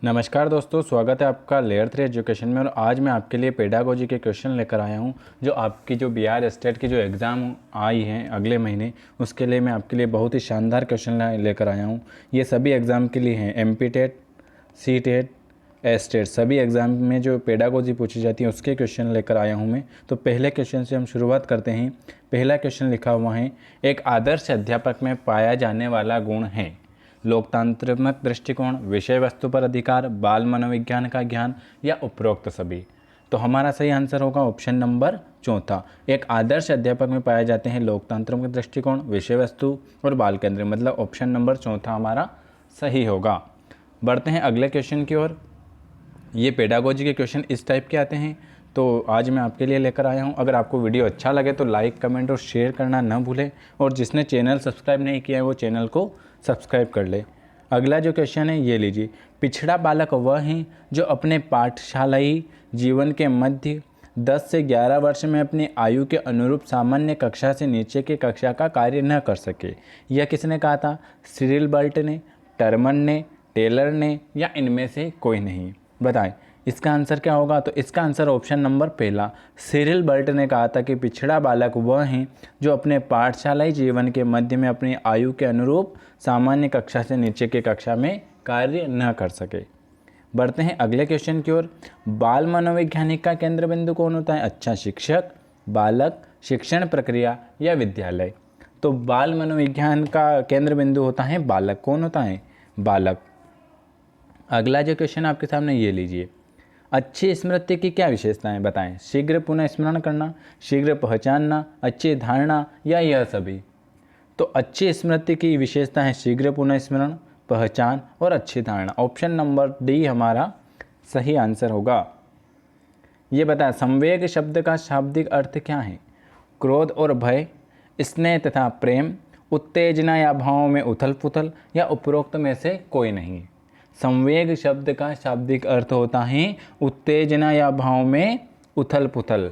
नमस्कार दोस्तों, स्वागत है आपका लेयर 3 एजुकेशन में। और आज मैं आपके लिए पेडागोजी के क्वेश्चन लेकर आया हूं जो आपकी जो बिहार स्टेट की जो एग्ज़ाम आई हैं अगले महीने, उसके लिए मैं आपके लिए बहुत ही शानदार क्वेश्चन लेकर आया हूं। ये सभी एग्ज़ाम के लिए हैं, MP TET, C TET, S TET, सभी एग्ज़ाम में जो पेडागोजी पूछी जाती है उसके क्वेश्चन लेकर आया हूँ मैं। तो पहले क्वेश्चन से हम शुरुआत करते हैं। पहला क्वेश्चन लिखा हुआ है, एक आदर्श अध्यापक में पाया जाने वाला गुण है लोकतांत्रिक दृष्टिकोण, विषय वस्तु पर अधिकार, बाल मनोविज्ञान का ज्ञान या उपरोक्त सभी। तो हमारा सही आंसर होगा ऑप्शन नंबर चौथा। एक आदर्श अध्यापक में पाए जाते हैं लोकतांत्रिक दृष्टिकोण, विषय वस्तु और बाल केंद्र, मतलब ऑप्शन नंबर चौथा हमारा सही होगा। बढ़ते हैं अगले क्वेश्चन की ओर। ये पेडागोजी के क्वेश्चन इस टाइप के आते हैं, तो आज मैं आपके लिए लेकर आया हूँ। अगर आपको वीडियो अच्छा लगे तो लाइक, कमेंट और शेयर करना न भूलें, और जिसने चैनल सब्सक्राइब नहीं किया है वो चैनल को सब्सक्राइब कर ले। अगला जो क्वेश्चन है ये लीजिए, पिछड़ा बालक वह है जो अपने पाठशालाई जीवन के मध्य 10 से 11 वर्ष में अपनी आयु के अनुरूप सामान्य कक्षा से नीचे की कक्षा का कार्य न कर सके। यह किसने कहा था? सिरिल बर्ट ने, टर्मन ने, टेलर ने या इनमें से कोई नहीं? बताएं इसका आंसर क्या होगा। तो इसका आंसर ऑप्शन नंबर पहला, सिरिल बर्ट ने कहा था कि पिछड़ा बालक वह है जो अपने पाठशालाई जीवन के मध्य में अपनी आयु के अनुरूप सामान्य कक्षा से नीचे की कक्षा में कार्य न कर सके। बढ़ते हैं अगले क्वेश्चन की ओर। बाल मनोवैज्ञानिक का केंद्र बिंदु कौन होता है? अच्छा शिक्षक, बालक, शिक्षण प्रक्रिया या विद्यालय? तो बाल मनोविज्ञान का केंद्र बिंदु होता है बालक। कौन होता है? बालक। अगला जो क्वेश्चन आपके सामने ये लीजिए, अच्छी स्मृति की क्या विशेषताएं बताएं? शीघ्र पुनः स्मरण करना, शीघ्र पहचानना, अच्छी धारणा या यह सभी? तो अच्छी स्मृति की विशेषता है शीघ्र पुनः स्मरण, पहचान और अच्छी धारणा। ऑप्शन नंबर डी हमारा सही आंसर होगा। ये बताएं संवेग शब्द का शाब्दिक अर्थ क्या है? क्रोध और भय, स्नेह तथा प्रेम, उत्तेजना या भावों में उथल पुथल या उपरोक्त में से कोई नहीं? संवेग शब्द का शाब्दिक अर्थ होता है उत्तेजना या भाव में उथल पुथल।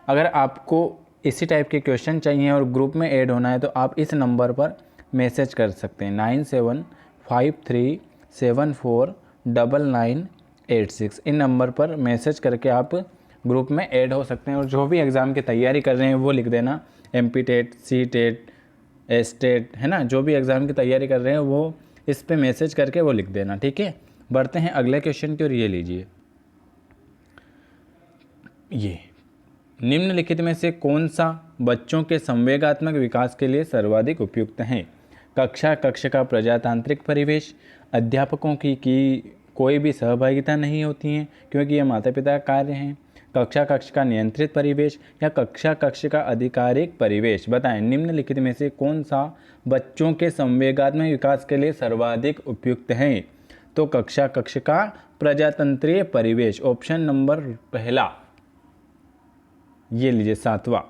अगर आपको इसी टाइप के क्वेश्चन चाहिए और ग्रुप में ऐड होना है तो आप इस नंबर पर मैसेज कर सकते हैं 9753749986। इन नंबर पर मैसेज करके आप ग्रुप में ऐड हो सकते हैं। और जो भी एग्ज़ाम की तैयारी कर रहे हैं वो लिख देना, MP TET, C TET, S TET, है ना, जो भी एग्ज़ाम की तैयारी कर रहे हैं वो इस पे मैसेज करके वो लिख देना, ठीक है। बढ़ते हैं अगले क्वेश्चन की ओर। ये लीजिए, ये निम्नलिखित में से कौन सा बच्चों के संवेगात्मक विकास के लिए सर्वाधिक उपयुक्त है? कक्ष का प्रजातांत्रिक परिवेश, अध्यापकों की कोई भी सहभागिता नहीं होती है क्योंकि ये माता पिता का कार्य है, कक्ष का नियंत्रित परिवेश या कक्ष का आधिकारिक परिवेश? बताएं निम्नलिखित में से कौन सा बच्चों के संवेगात्मक विकास के लिए सर्वाधिक उपयुक्त है? तो कक्ष का प्रजातंत्रीय परिवेश, ऑप्शन नंबर पहला। ये लीजिए सातवां,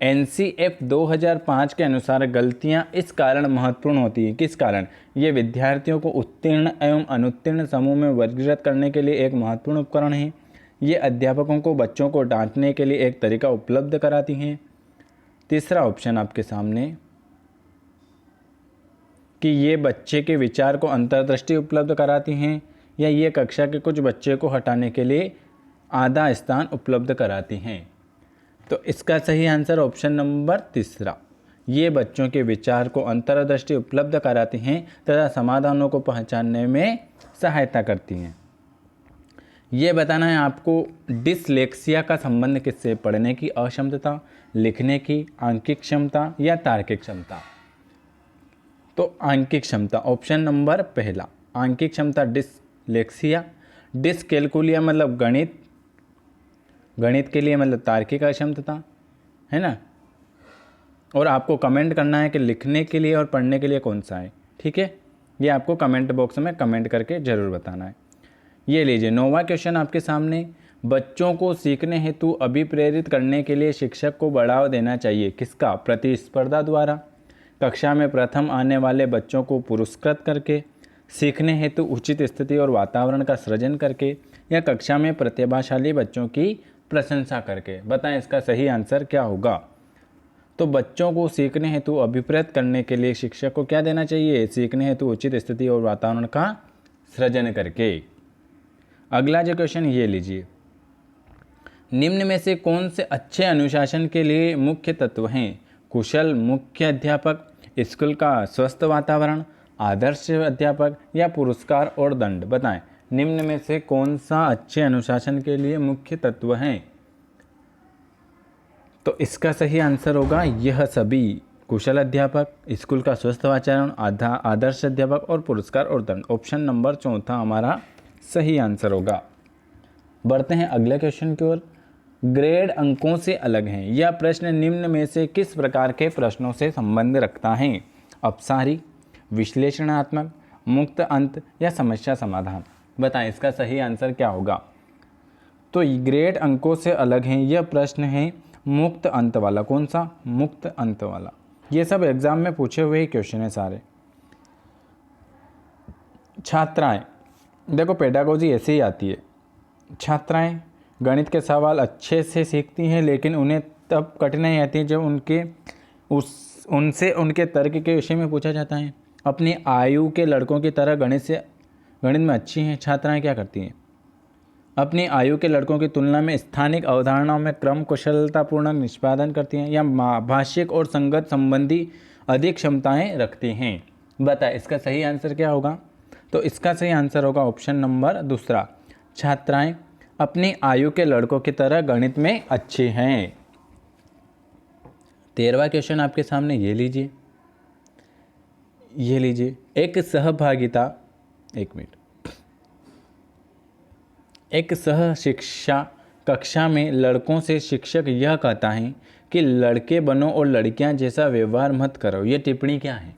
NCF 2005 के अनुसार गलतियां इस कारण महत्वपूर्ण होती हैं। किस कारण? ये विद्यार्थियों को उत्तीर्ण एवं अनुत्तीर्ण समूह में वर्गीकृत करने के लिए एक महत्वपूर्ण उपकरण है। ये अध्यापकों को बच्चों को डांटने के लिए एक तरीका उपलब्ध कराती हैं। तीसरा ऑप्शन आपके सामने कि ये बच्चे के विचार को अंतर्दृष्टि उपलब्ध कराती हैं, या ये कक्षा के कुछ बच्चे को हटाने के लिए आधा स्थान उपलब्ध कराती हैं। तो इसका सही आंसर ऑप्शन नंबर तीसरा, ये बच्चों के विचार को अंतर्दृष्टि उपलब्ध कराती हैं तथा समाधानों को पहचानने में सहायता करती हैं। ये बताना है आपको डिसलेक्सिया का संबंध किससे? पढ़ने की अक्षमता, लिखने की, आंकिक क्षमता या तार्किक क्षमता? तो आंकिक क्षमता, ऑप्शन नंबर पहला आंकिक क्षमता डिसलेक्सिया। डिसकैलकुलिया मतलब गणित, गणित के लिए मतलब तार्किक अक्षमता, है ना। और आपको कमेंट करना है कि लिखने के लिए और पढ़ने के लिए कौन सा है, ठीक है। ये आपको कमेंट बॉक्स में कमेंट करके ज़रूर बताना है। ये लीजिए 9वां क्वेश्चन आपके सामने, बच्चों को सीखने हेतु अभिप्रेरित करने के लिए शिक्षक को बढ़ावा देना चाहिए। किसका? प्रतिस्पर्धा द्वारा, कक्षा में प्रथम आने वाले बच्चों को पुरस्कृत करके, सीखने हेतु उचित स्थिति और वातावरण का सृजन करके, या कक्षा में प्रतिभाशाली बच्चों की प्रशंसा करके? बताएं इसका सही आंसर क्या होगा। तो बच्चों को सीखने हेतु अभिप्रेरित करने के लिए शिक्षक को क्या देना चाहिए? सीखने हेतु उचित स्थिति और वातावरण का सृजन करके। अगला जो क्वेश्चन ये लीजिए, निम्न में से कौन से अच्छे अनुशासन के लिए मुख्य तत्व हैं? कुशल मुख्य अध्यापक, स्कूल का स्वस्थ वातावरण, आदर्श अध्यापक या पुरस्कार और दंड? बताएं, निम्न में से कौन सा अच्छे अनुशासन के लिए मुख्य तत्व हैं? तो इसका सही आंसर होगा यह सभी, कुशल अध्यापक, स्कूल का स्वस्थ वातावरण, आदर्श अध्यापक और पुरस्कार और दंड। ऑप्शन नंबर चौथा हमारा सही आंसर होगा। बढ़ते हैं अगले क्वेश्चन की ओर। ग्रेड अंकों से अलग हैं, यह प्रश्न निम्न में से किस प्रकार के प्रश्नों से संबंध रखता है? अपसारी, विश्लेषणात्मक, मुक्त अंत या समस्या समाधान? बताएं, इसका सही आंसर क्या होगा? तो ग्रेड अंकों से अलग हैं, यह प्रश्न है मुक्त अंत वाला। कौन सा? मुक्त अंत वाला। ये सब एग्जाम में पूछे हुए क्वेश्चन है सारे। छात्राएं, देखो पेडागोजी ऐसे ही आती है। छात्राएं गणित के सवाल अच्छे से सीखती हैं, लेकिन उन्हें तब कठिनाई आती है जब उनसे उनके तर्क के विषय में पूछा जाता है। अपनी आयु के लड़कों की तरह गणित में अच्छी हैं छात्राएं क्या करती हैं? अपनी आयु के लड़कों की तुलना में स्थानिक अवधारणाओं में क्रम कुशलतापूर्ण निष्पादन करती हैं या भाषिक और संगत संबंधी अधिक क्षमताएं रखती हैं? बताएं, इसका सही आंसर क्या होगा? तो इसका सही आंसर होगा ऑप्शन नंबर दूसरा, छात्राएं अपनी आयु के लड़कों की तरह गणित में अच्छी हैं। 13वां क्वेश्चन आपके सामने ये लीजिए, एक सह शिक्षा कक्षा में लड़कों से शिक्षक यह कहता है कि लड़के बनो और लड़कियां जैसा व्यवहार मत करो। ये टिप्पणी क्या है?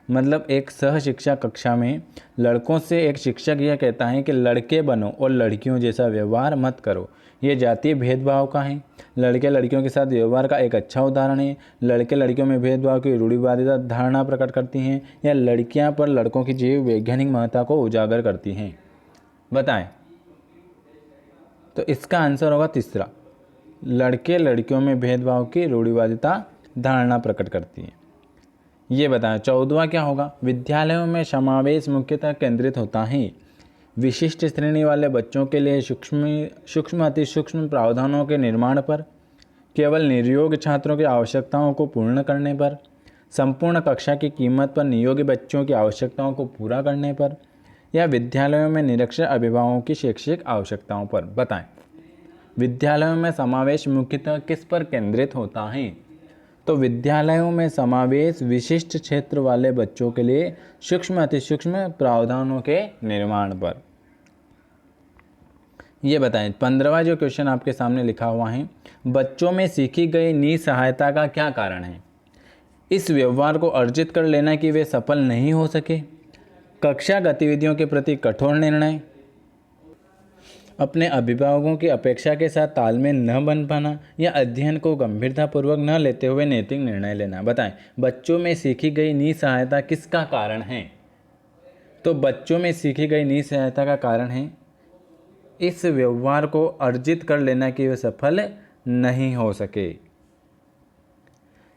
मतलब एक सह शिक्षा कक्षा में लड़कों से एक शिक्षक यह कहता है कि लड़के बनो और लड़कियों जैसा व्यवहार मत करो। ये जातीय भेदभाव का है। लड़के लड़कियों के साथ व्यवहार का एक अच्छा उदाहरण है। लड़के लड़कियों में भेदभाव की रूढ़िवादिता धारणा प्रकट करती हैं, या लड़कियां पर लड़कों की जीव वैज्ञानिक महत्ता को उजागर करती हैं? बताएं, तो इसका आंसर होगा तीसरा, लड़के लड़कियों में भेदभाव की रूढ़िवादिता धारणा प्रकट करती है। ये बताएं 14वां क्या होगा? विद्यालयों में समावेश मुख्यतः केंद्रित होता है विशिष्ट श्रेणी वाले बच्चों के लिए सूक्ष्म अति सूक्ष्म प्रावधानों के निर्माण पर, केवल निर्योग्य छात्रों की आवश्यकताओं को पूर्ण करने पर, संपूर्ण कक्षा की कीमत पर नियोग्य बच्चों की आवश्यकताओं को पूरा करने पर, या विद्यालयों में निरक्षर अभिभावकों की शैक्षिक आवश्यकताओं पर? बताएं, विद्यालयों में समावेश मुख्यतः किस पर केंद्रित होता है? तो विद्यालयों में समावेश विशिष्ट क्षेत्र वाले बच्चों के लिए सूक्ष्म अति सूक्ष्म प्रावधानों के निर्माण पर। ये बताएं 15वां जो क्वेश्चन आपके सामने लिखा हुआ है, बच्चों में सीखी गई निसहायता का क्या कारण है? इस व्यवहार को अर्जित कर लेना कि वे सफल नहीं हो सके, कक्षा गतिविधियों के प्रति कठोर निर्णय, अपने अभिभावकों की अपेक्षा के साथ तालमेल न बन पाना, या अध्ययन को गंभीरतापूर्वक न लेते हुए नैतिक निर्णय लेना? बताएं, बच्चों में सीखी गई निसहायता किसका कारण है? तो बच्चों में सीखी गई निसहायता का कारण है इस व्यवहार को अर्जित कर लेना कि वे सफल नहीं हो सके।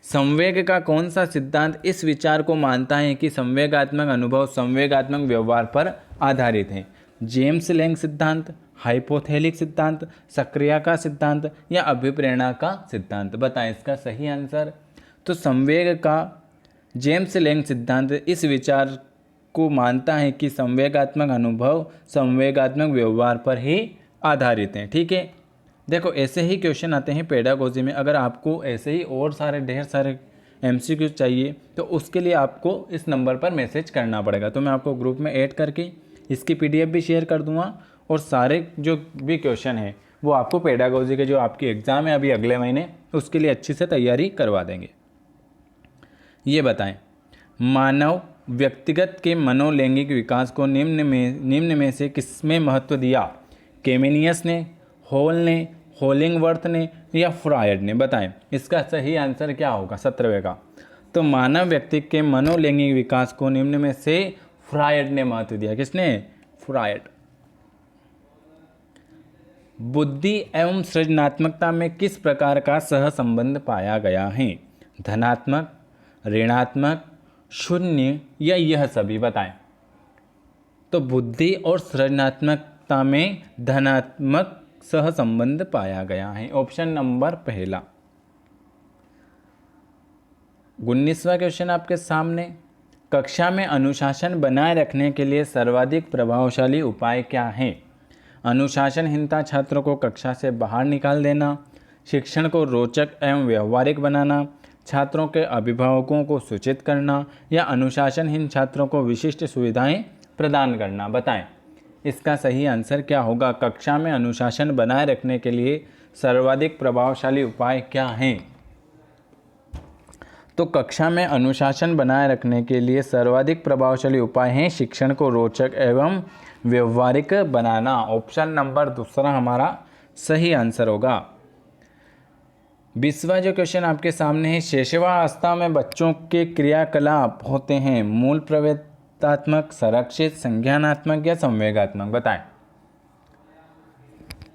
संवेग का कौन सा सिद्धांत इस विचार को मानता है कि संवेगात्मक अनुभव संवेगात्मक व्यवहार पर आधारित है? जेम्स लैंग सिद्धांत, हाइपोथेलिक सिद्धांत, सक्रिया का सिद्धांत या अभिप्रेरणा का सिद्धांत? बताएं, इसका सही आंसर। तो संवेग का जेम्स लैंग सिद्धांत इस विचार को मानता है कि संवेगात्मक अनुभव संवेगात्मक व्यवहार पर ही आधारित हैं। ठीक है, देखो ऐसे ही क्वेश्चन आते हैं पेडागोजी में। अगर आपको ऐसे ही और सारे ढेर सारे MCQ चाहिए तो उसके लिए आपको इस नंबर पर मैसेज करना पड़ेगा। तो मैं आपको ग्रुप में ऐड करके इसकी PDF भी शेयर कर दूंगा, और सारे जो भी क्वेश्चन है वो आपको पेडागोजी के जो आपकी एग्ज़ाम है अभी अगले महीने, उसके लिए अच्छी से तैयारी करवा देंगे। ये बताएं, मानव व्यक्तिगत के मनोलैंगिक विकास को निम्न में से किसमें महत्व दिया? केमेनियस ने, हॉल ने, होलिंगवर्थ ने या फ्रायड ने? बताएं, इसका सही आंसर क्या होगा 17वें का? तो मानव व्यक्ति के मनोलैंगिक विकास को निम्न में से फ्रायड ने महत्व दिया। किसने? फ्रायड। बुद्धि एवं सृजनात्मकता में किस प्रकार का सहसंबंध पाया गया है? धनात्मक, ऋणात्मक, शून्य या यह सभी? बताएं। तो बुद्धि और सृजनात्मक अवस्था में धनात्मक सहसंबंध पाया गया है। ऑप्शन नंबर पहला। 19वां क्वेश्चन आपके सामने, कक्षा में अनुशासन बनाए रखने के लिए सर्वाधिक प्रभावशाली उपाय क्या है? अनुशासनहीनता छात्रों को कक्षा से बाहर निकाल देना, शिक्षण को रोचक एवं व्यवहारिक बनाना, छात्रों के अभिभावकों को सूचित करना या अनुशासनहीन छात्रों को विशिष्ट सुविधाएं प्रदान करना। बताएं इसका सही आंसर क्या होगा? कक्षा में अनुशासन बनाए रखने के लिए सर्वाधिक प्रभावशाली उपाय क्या हैं? तो कक्षा में अनुशासन बनाए रखने के लिए सर्वाधिक प्रभावशाली उपाय हैं शिक्षण को रोचक एवं व्यवहारिक बनाना। ऑप्शन नंबर दूसरा हमारा सही आंसर होगा। 20वां जो क्वेश्चन आपके सामने है, शैशवावस्था में बच्चों के क्रियाकलाप होते हैं मूल प्रवेदात्मक, संरक्षित, संज्ञानात्मक या संवेगात्मक। बताएं।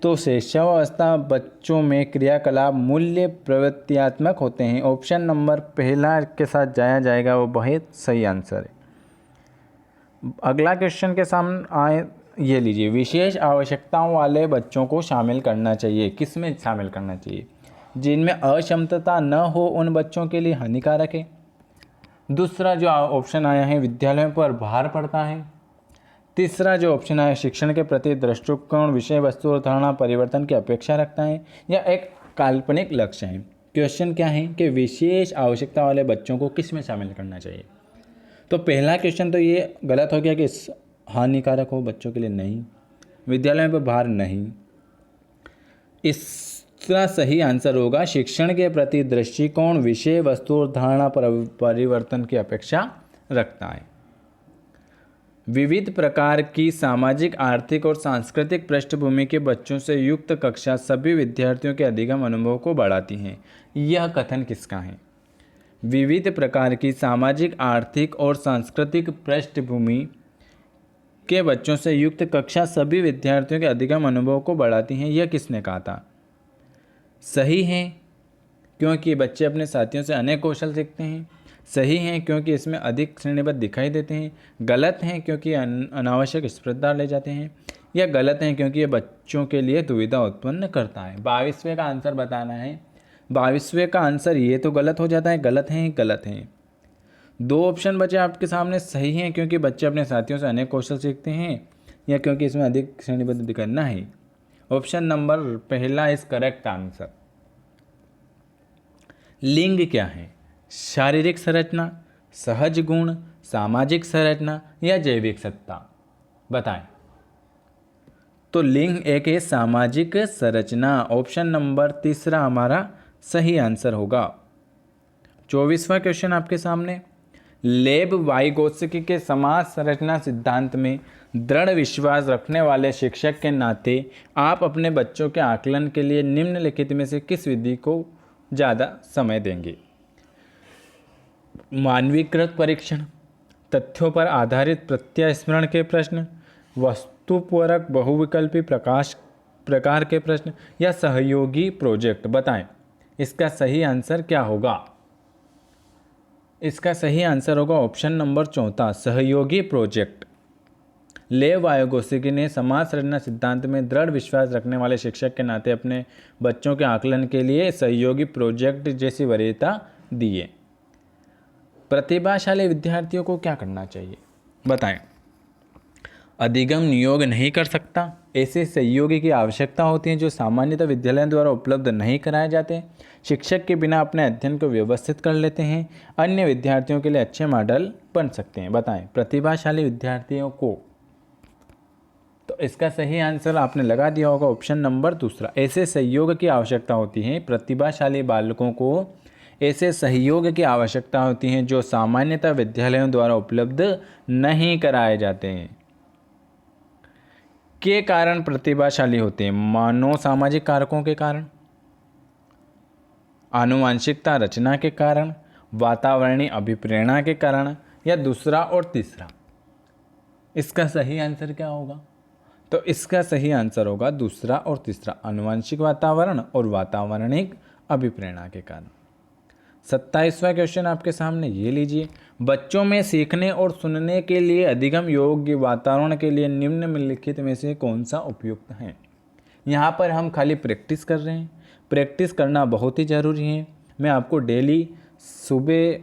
तो शैशवावस्था बच्चों में क्रियाकलाप मूल्य प्रवृत्त्यात्मक होते हैं। ऑप्शन नंबर पहला के साथ जाया जाएगा, वो बहुत सही आंसर है। अगला क्वेश्चन के सामने आए, ये लीजिए, विशेष आवश्यकताओं वाले बच्चों को शामिल करना चाहिए। किस में शामिल करना चाहिए? जिनमें अक्षमता न हो उन बच्चों के लिए हानिकारक है। दूसरा जो ऑप्शन आया है, विद्यालयों पर भार पड़ता है। तीसरा जो ऑप्शन आया, शिक्षण के प्रति दृष्टिकोण, विषय वस्तु और धारणा परिवर्तन की अपेक्षा रखता है या एक काल्पनिक लक्ष्य है। क्वेश्चन क्या है कि विशेष आवश्यकता वाले बच्चों को किस में शामिल करना चाहिए? तो पहला क्वेश्चन तो ये गलत हो गया कि हानिकारक हो बच्चों के लिए, नहीं। विद्यालयों पर भार, नहीं। इसका सही आंसर होगा शिक्षण के प्रति दृष्टिकोण, विषय वस्तु और धारणा परिवर्तन की अपेक्षा रखता है। विविध प्रकार की सामाजिक, आर्थिक और सांस्कृतिक पृष्ठभूमि के बच्चों से युक्त कक्षा सभी विद्यार्थियों के अधिगम अनुभव को बढ़ाती हैं। यह कथन किसका है? विविध प्रकार की सामाजिक, आर्थिक और सांस्कृतिक पृष्ठभूमि के बच्चों से युक्त कक्षा सभी विद्यार्थियों के अधिगम अनुभव को बढ़ाती हैं। यह किसने कहा था? सही है क्योंकि बच्चे अपने साथियों से अनेक कौशल सीखते हैं। सही है क्योंकि इसमें अधिक श्रेणीबद्ध दिखाई देते हैं। गलत हैं क्योंकि अनावश्यक स्पर्धा ले जाते हैं। या गलत हैं क्योंकि ये बच्चों के लिए दुविधा उत्पन्न करता है। 22वें का आंसर बताना है। 22वें का आंसर ये तो गलत हो जाता है, गलत हैं, गलत हैं। दो ऑप्शन बचे आपके सामने, सही हैं क्योंकि बच्चे अपने साथियों से अनेक कौशल सीखते हैं या क्योंकि इसमें अधिक श्रेणीबद्ध दिखाना है। ऑप्शन नंबर पहला इज करेक्ट आंसर। लिंग क्या है? शारीरिक संरचना, सहज गुण, सामाजिक संरचना या जैविक सत्ता। बताएं। तो लिंग एक है सामाजिक संरचना। ऑप्शन नंबर तीसरा हमारा सही आंसर होगा। 24वां क्वेश्चन आपके सामने, लेब वाइगोत्स्की के समाज संरचना सिद्धांत में दृढ़ विश्वास रखने वाले शिक्षक के नाते आप अपने बच्चों के आकलन के लिए निम्नलिखित में से किस विधि को ज़्यादा समय देंगे? मानवीकृत परीक्षण, तथ्यों पर आधारित प्रत्यास्मरण के प्रश्न, वस्तुपरक बहुविकल्पी प्रकार के प्रश्न या सहयोगी प्रोजेक्ट। बताएं इसका सही आंसर क्या होगा? इसका सही आंसर होगा ऑप्शन नंबर चौथा, सहयोगी प्रोजेक्ट। लेव वाइगोत्स्की ने समाज संरचना सिद्धांत में दृढ़ विश्वास रखने वाले शिक्षक के नाते अपने बच्चों के आकलन के लिए सहयोगी प्रोजेक्ट जैसी वरीयता दी है। प्रतिभाशाली विद्यार्थियों को क्या करना चाहिए? बताएं। अधिगम नियोग नहीं कर सकता, ऐसे सहयोगी की आवश्यकता होती है जो सामान्यतः विद्यालयों द्वारा उपलब्ध नहीं कराए जाते। शिक्षक के बिना अपने अध्ययन को व्यवस्थित कर लेते हैं, अन्य विद्यार्थियों के लिए अच्छे मॉडल बन सकते हैं। बताएं प्रतिभाशाली विद्यार्थियों को। तो इसका सही आंसर आपने लगा दिया होगा ऑप्शन नंबर दूसरा, ऐसे सहयोग की आवश्यकता होती है। प्रतिभाशाली बालकों को ऐसे सहयोग की आवश्यकता होती है जो सामान्यतः विद्यालयों द्वारा उपलब्ध नहीं कराए जाते हैं। के कारण प्रतिभाशाली होते हैं? मानव सामाजिक कारकों के कारण, आनुवांशिकता रचना के कारण, वातावरणीय अभिप्रेरणा के कारण या दूसरा और तीसरा। इसका सही आंसर क्या होगा? तो इसका सही आंसर होगा दूसरा और तीसरा, आनुवांशिक वातावरण और वातावरणिक अभिप्रेरणा के कारण। 27वां क्वेश्चन आपके सामने ये लीजिए, बच्चों में सीखने और सुनने के लिए अधिगम योग्य वातावरण के लिए निम्नलिखित में से कौन सा उपयुक्त है। यहाँ पर हम खाली प्रैक्टिस कर रहे हैं, प्रैक्टिस करना बहुत ही ज़रूरी है। मैं आपको डेली सुबह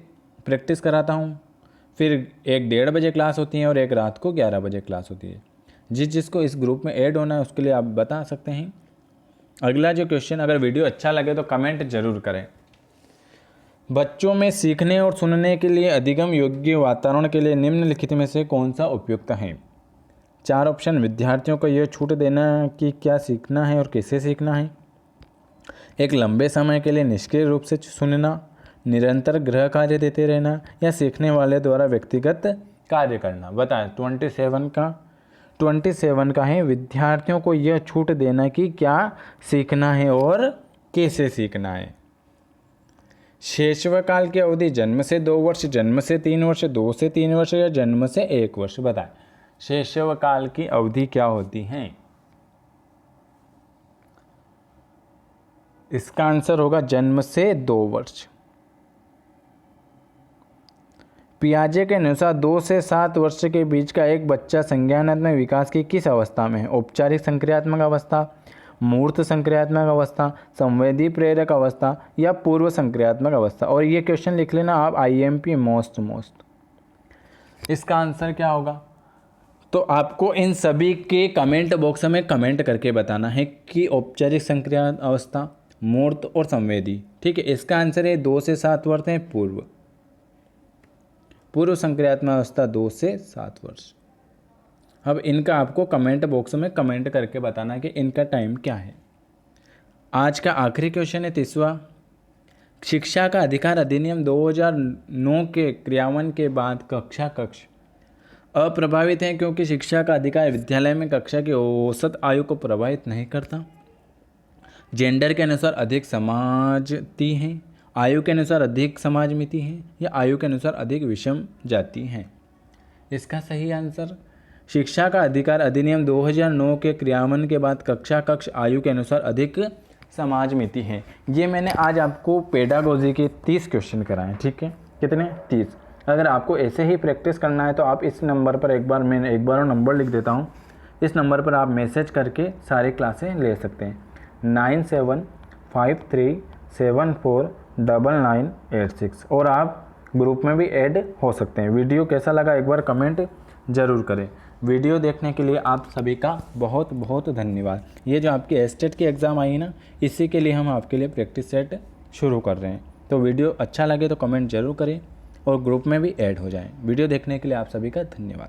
प्रैक्टिस कराता हूँ, फिर एक 1:30 बजे क्लास होती है और एक रात को 11 बजे क्लास होती है। जिसको इस ग्रुप में ऐड होना है उसके लिए आप बता सकते हैं। अगला जो क्वेश्चन, अगर वीडियो अच्छा लगे तो कमेंट जरूर करें। बच्चों में सीखने और सुनने के लिए अधिगम योग्य वातावरण के लिए निम्नलिखित में से कौन सा उपयुक्त है। 4 ऑप्शन, विद्यार्थियों को यह छूट देना कि क्या सीखना है और कैसे सीखना है, एक लंबे समय के लिए निष्क्रिय रूप से सुनना, निरंतर गृह कार्य देते रहना, या सीखने वाले द्वारा व्यक्तिगत कार्य करना। बताएं 27 का है, विद्यार्थियों को यह छूट देना कि क्या सीखना है और कैसे सीखना है। शैशव काल की अवधि जन्म से 2 वर्ष, जन्म से 3 वर्ष, 2 से 3 वर्ष या जन्म से 1 वर्ष। बताएं शैशव काल की अवधि क्या होती है। इसका आंसर होगा जन्म से 2 वर्ष। पियाजे के अनुसार 2 से 7 वर्ष के बीच का एक बच्चा संज्ञानात्मक विकास की किस अवस्था में है। औपचारिक संक्रियात्मक अवस्था, मूर्त संक्रियात्मक अवस्था, संवेदी प्रेरक अवस्था या पूर्व संक्रियात्मक अवस्था। और ये क्वेश्चन लिख लेना आप, IMP मोस्ट। इसका आंसर क्या होगा, तो आपको इन सभी के कमेंट बॉक्स में कमेंट करके बताना है कि औपचारिक संक्रिया अवस्था, मूर्त और संवेदी। ठीक है, इसका आंसर है 2 से 7 वर्ष है पूर्व संक्रियात्मक अवस्था 2 से 7 वर्ष। अब इनका आपको कमेंट बॉक्स में कमेंट करके बताना है कि इनका टाइम क्या है। आज का आखिरी क्वेश्चन है 30वां, शिक्षा का अधिकार अधिनियम 2009 के क्रियान्वयन के बाद कक्षा कक्ष अप्रभावित है क्योंकि शिक्षा का अधिकार विद्यालय में कक्षा की औसत आयु को प्रभावित नहीं करता। जेंडर के अनुसार अधिक समाजती हैं, आयु के अनुसार अधिक समाजमिति हैं, या आयु के अनुसार अधिक विषम जाति हैं। इसका सही आंसर, शिक्षा का अधिकार अधिनियम 2009 के क्रियान्वयन के बाद कक्षा कक्ष आयु के अनुसार अधिक समाजमिति है। ये मैंने आज आपको पेडागोजी के 30 क्वेश्चन कराए। ठीक है, कितने? 30। अगर आपको ऐसे ही प्रैक्टिस करना है तो आप इस नंबर पर मैं एक बार नंबर लिख देता हूँ, इस नंबर पर आप मैसेज करके सारी क्लासें ले सकते हैं। 9753749986 और आप ग्रुप में भी ऐड हो सकते हैं। वीडियो कैसा लगा एक बार कमेंट ज़रूर करें। वीडियो देखने के लिए आप सभी का बहुत बहुत धन्यवाद। ये जो आपकी एस्टेट की एग्ज़ाम आई है ना, इसी के लिए हम आपके लिए प्रैक्टिस सेट शुरू कर रहे हैं। तो वीडियो अच्छा लगे तो कमेंट ज़रूर करें और ग्रुप में भी ऐड हो जाएं। वीडियो देखने के लिए आप सभी का धन्यवाद।